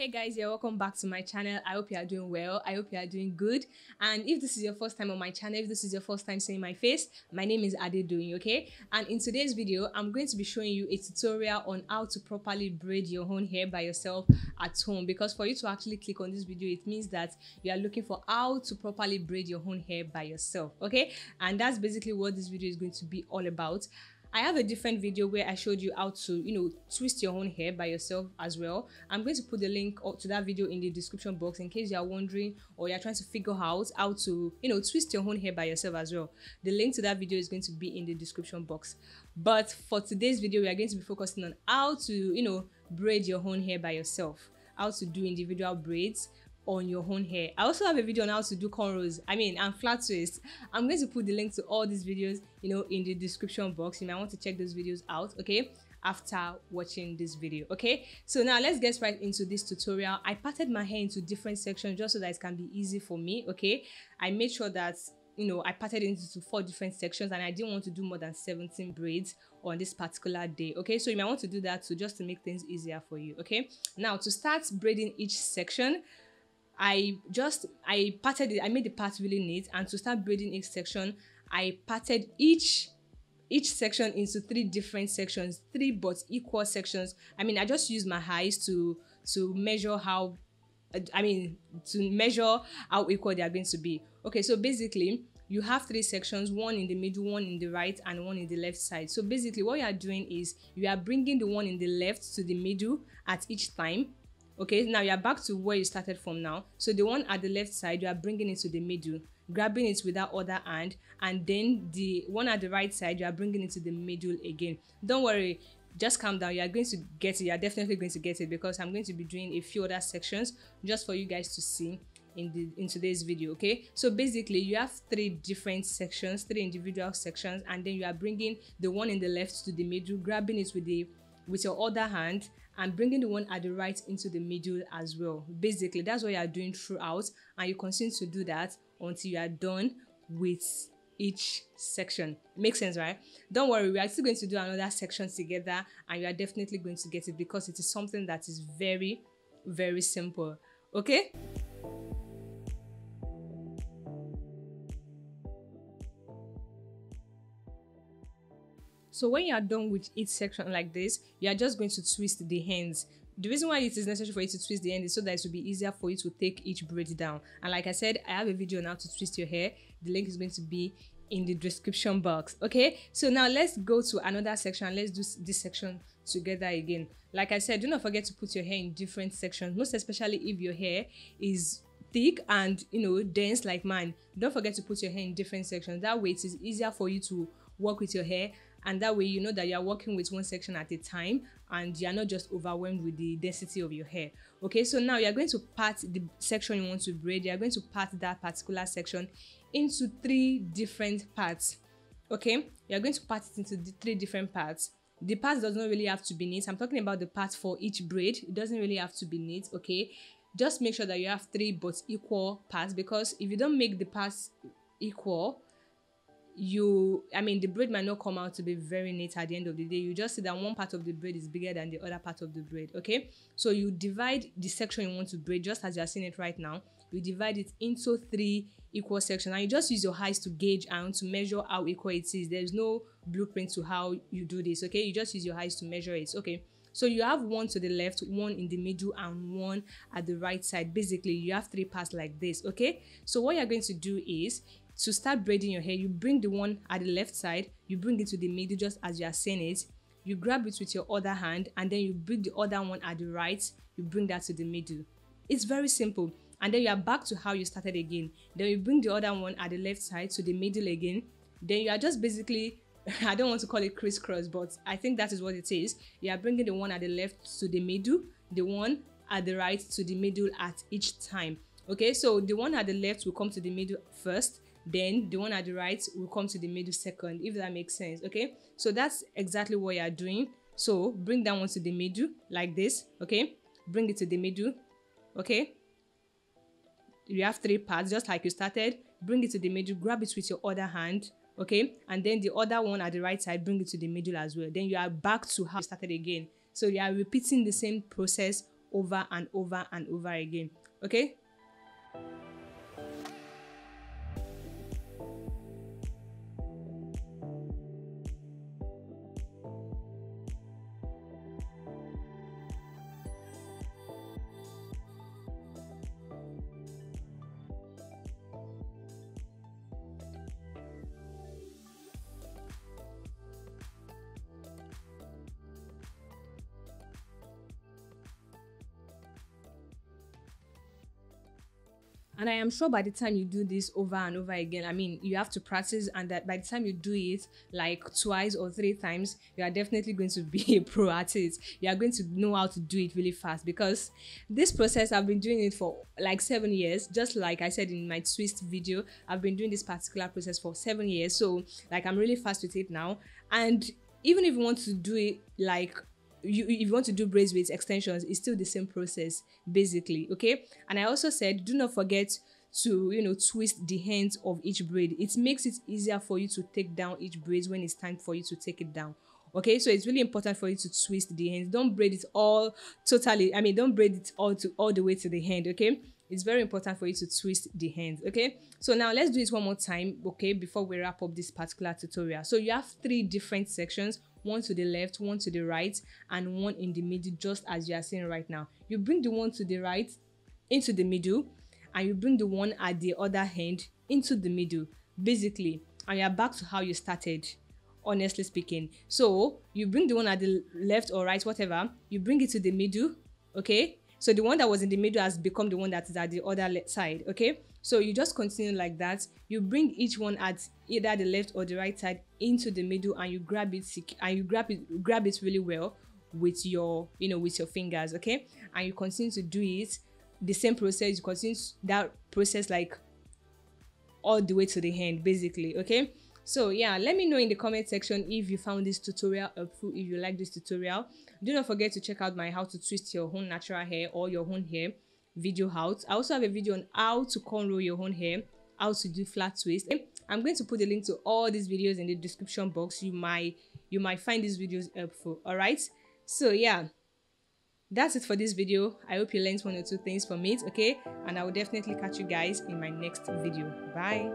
Hey guys, yeah, welcome back to my channel. I hope you are doing well. I hope you are doing good. And if this is your first time on my channel, if this is your first time seeing my face, my name is Adedoyin, okay? And in today's video, I'm going to be showing you a tutorial on how to properly braid your own hair by yourself at home. Because for you to actually click on this video, it means that you are looking for how to properly braid your own hair by yourself, okay? And that's basically what this video is going to be all about. I have a different video where I showed you how to, twist your own hair by yourself as well. I'm going to put the link to that video in the description box in case you are wondering or you're trying to figure out how to, twist your own hair by yourself as well. The link to that video is going to be in the description box. But for today's video, we are going to be focusing on how to, braid your own hair by yourself, how to do individual braids on your own hair. I also have a video on how to do cornrows, and flat twist. I'm going to put the link to all these videos, in the description box. You might want to check those videos out, okay, after watching this video, okay? So now let's get right into this tutorial. I parted my hair into different sections just so that it can be easy for me, okay? I made sure that I parted it into 4 different sections, and I didn't want to do more than 17 braids on this particular day, okay? So you might want to do that too, just to make things easier for you, okay? Now to start braiding each section, I parted it. I made the part really neat, and to start braiding each section, I parted each section into 3 different sections, 3 but equal sections. I just used my eyes to measure how equal they are going to be. Okay, so basically you have 3 sections, one in the middle, one in the right, and one in the left side. So basically what you are doing is you are bringing the one in the left to the middle at each time. Okay, now you are back to where you started from now. So the one at the left side, you are bringing it to the middle, grabbing it with that other hand, and then the one at the right side, you are bringing it to the middle again. Don't worry, just calm down. You are going to get it. You are definitely going to get it, because I'm going to be doing a few other sections just for you guys to see in today's video, okay? So basically you have 3 different sections, 3 individual sections, and then you are bringing the one in the left to the middle, grabbing it with your other hand, and bringing the one at the right into the middle as well. Basically that's what you are doing throughout, and you continue to do that until you are done with each section. Makes sense, right? Don't worry, we are still going to do another section together, and you are definitely going to get it, because it is something that is very, very simple, okay? So when you are done with each section like this, you are just going to twist the ends. The reason why it is necessary for you to twist the end is so that it will be easier for you to take each braid down. And like I said, I have a video on how to twist your hair. The link is going to be in the description box, okay? So now let's go to another section. Let's do this section together again. Like I said, do not forget to put your hair in different sections, most especially if your hair is thick and dense like mine. Don't forget to put your hair in different sections. That way it is easier for you to work with your hair, and that way you know that you are working with one section at a time and you are not just overwhelmed with the density of your hair. Okay, so now you are going to part the section you want to braid. You are going to part that particular section into 3 different parts. Okay, you are going to part it into the 3 different parts. The part does not really have to be neat. I'm talking about the part for each braid. It doesn't really have to be neat, okay? Just make sure that you have 3 but equal parts, because if you don't make the parts equal, the braid might not come out to be very neat at the end of the day. You just see that one part of the braid is bigger than the other part of the braid, okay? So you divide the section you want to braid, just as you are seeing it right now. You divide it into 3 equal sections, and you just use your eyes to gauge and to measure how equal it is. There's no blueprint to how you do this, okay? You just use your eyes to measure it, okay? So you have one to the left, one in the middle, and one at the right side. Basically you have 3 parts like this, okay? So what you're going to do is, to start braiding your hair, you bring the one at the left side, you bring it to the middle just as you are saying it, you grab it with your other hand, and then you bring the other one at the right, you bring that to the middle. It's very simple. And then you are back to how you started again. Then you bring the other one at the left side to the middle again. Then you are just basically, I don't want to call it crisscross, but I think that is what it is. You are bringing the one at the left to the middle, the one at the right to the middle at each time. Okay, so the one at the left will come to the middle first, then the one at the right will come to the middle second, if that makes sense, okay? So that's exactly what you are doing. So bring that one to the middle like this, okay? Bring it to the middle, okay? You have 3 parts, just like you started. Bring it to the middle, grab it with your other hand, okay? And then the other one at the right side, bring it to the middle as well. Then you are back to how you started again. So you are repeating the same process over and over and over again. Okay. And I am sure by the time you do this over and over again, I mean, you have to practice, and that by the time you do it like twice or 3 times, you are definitely going to be a pro at it. You are going to know how to do it really fast, because this process, I've been doing it for like 7 years. Just like I said in my twist video, I've been doing this particular process for 7 years. So like, I'm really fast with it now. And even if you want to do it like, if you want to do braids with extensions, it's still the same process basically. Okay. And I also said, do not forget to twist the ends of each braid. It makes it easier for you to take down each braid when it's time for you to take it down. Okay, so it's really important for you to twist the ends. Don't braid it all totally. I mean, don't braid it all the way to the end. Okay, it's very important for you to twist the ends. Okay, so now let's do it one more time. Okay, before we wrap up this particular tutorial. So you have 3 different sections: one to the left, one to the right, and one in the middle, just as you are seeing right now. You bring the one to the right into the middle, and you bring the one at the other end into the middle, basically, and you're back to how you started, honestly speaking. So you bring the one at the left or right, whatever, you bring it to the middle. Okay, so the one that was in the middle has become the one that is at the other side. Okay, so you just continue like that. You bring each one at either the left or the right side into the middle, and you grab it, and you grab it really well with your with your fingers. Okay, and you continue to do it the same process. You continue that process like all the way to the end, basically. Okay, so yeah, let me know in the comment section if you found this tutorial helpful, if you like this tutorial. Do not forget to check out my how to twist your own natural hair or your own hair video out. I also have a video on how to cornrow your own hair, how to do flat twist. I'm going to put a link to all these videos in the description box. You might find these videos helpful. All right, so yeah, that's it for this video. I hope you learned 1 or 2 things from it. Okay, and I will definitely catch you guys in my next video. Bye.